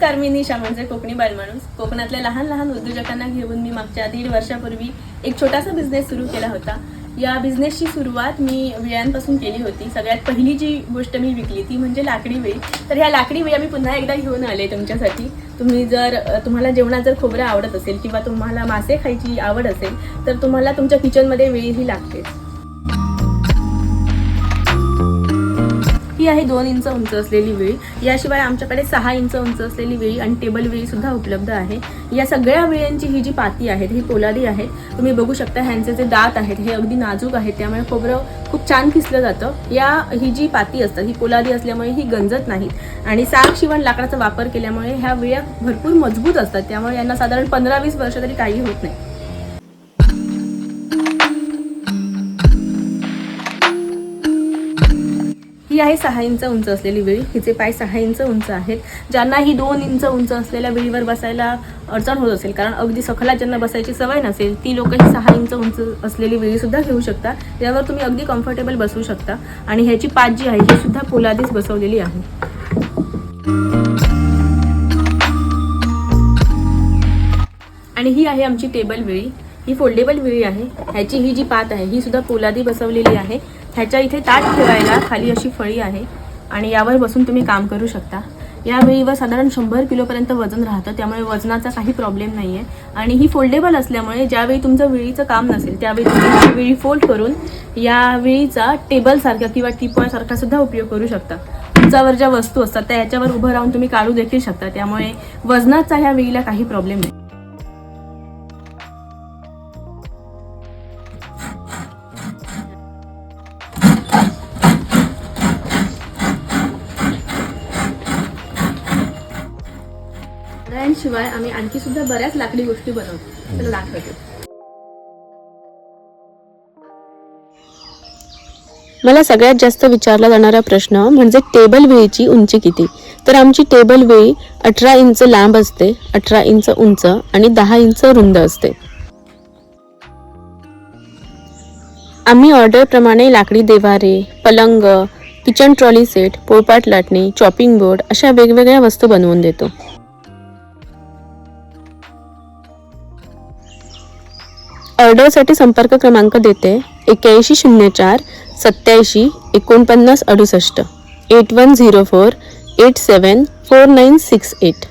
नमस्कार, मी निशा म्हणजे कोकणी बालमाणूस. कोकणातल्या लहान लहान उद्योजकांना घेऊन मी मागच्या 1.5 वर्षापूर्वी एक छोटासा बिझनेस सुरू केला होता. या बिझनेसची सुरुवात मी विळ्यांपासून केली होती. सगळ्यात पहिली जी गोष्ट मी विकली ती म्हणजे लाकडी विळी. तर ह्या लाकडी विळ्या मी पुन्हा एकदा घेऊन आले तुमच्यासाठी. तुम्हाला जेवणात जर खोबरं आवडत असेल किंवा तुम्हाला मासे खायची आवड असेल तर तुम्हाला तुमच्या किचनमध्ये विळी ही लागते. ही आहे 2 इंच उंच असलेली विळी. याशिवाय आमच्याकडे 6 इंच उंच असलेली विळी आणि टेबल विळी सुद्धा उपलब्ध आहे. या सगळ्या विळ्यांची ही जी पाती आहेत ही पोलादी आहेत. तुम्ही बघू शकता ह्यांचे जे दात आहेत हे अगदी नाजूक आहेत, त्यामुळे खोबरं खूप छान किसलं जातं. ही जी पाती असतात ही पोलादी असल्यामुळे ही गंजत नाहीत आणि साग शिवण लाकडाचा वापर केल्यामुळे ह्या विळ्या भरपूर मजबूत असतात, त्यामुळे यांना साधारण 15-20 वर्ष तरी काही होत नाही. ही आहे 6 इंच उंच असलेली विळी. हिचे पाय 6 इंच उंच आहेत. ज्यांना ही 2 इंच उंच असलेल्या विळीवर बसायला अडचण होत असेल, कारण अगदी सखलात ज्यांना बसायची सवय नसेल, ती लोक ही 6 इंच उंच असलेली विळी सुद्धा घेऊ शकता. यावर तुम्ही अगदी कम्फर्टेबल बसू शकता आणि ह्याची पात जी आहे ही सुद्धा पोलादीच बसवलेली आहे. आणि ही आहे आमची टेबल विळी. ही फोल्डेबल विळी आहे. ह्याची ही जी पात आहे ही सुद्धा पोलादी बसवलेली आहे. ह्याच्या इथे ताट ठेवायला खाली अशी फळी आहे आणि यावर बसून तुम्ही काम करू शकता. या विळीवर साधारण 100 किलोपर्यंत वजन राहतं, त्यामुळे वजनाचा काही प्रॉब्लेम नाही आहे. आणि ही फोल्डेबल असल्यामुळे ज्यावेळी तुमचं विळीचं काम नसेल त्यावेळी तुम्ही ही विळी फोल्ड करून या विळीचा टेबलसारखा किंवा टीपॉयसारखा सुद्धा उपयोग करू शकता. तुमच्यावर ज्या वस्तू असतात त्या याच्यावर उभं राहून तुम्ही काढू देखील शकता, त्यामुळे वजनाचा ह्या विळीला काही प्रॉब्लेम नाही. शिवाय आम्ही आणखी सुद्धा बऱ्याच लाकडी गोष्टी बनवतो. त्याला दाखवते. मला सगळ्यात जास्त विचारला जाणारा प्रश्न म्हणजे टेबल विळीची उंची किती. तर आमची टेबल विळी 18 इंच लांब असते, 18 इंच उंच आणि 10 इंच रुंद असते. आम्ही ऑर्डरप्रमाणे लाकडी देवारे, पलंग, किचन ट्रॉली सेट, पोळपाट लाटणी, चॉपिंग बोर्ड अशा वेगवेगळ्या वस्तू बनवून देतो. ऑर्डरसाठी संपर्क क्रमांक देते 8104 87 49 68 8104 87 4968.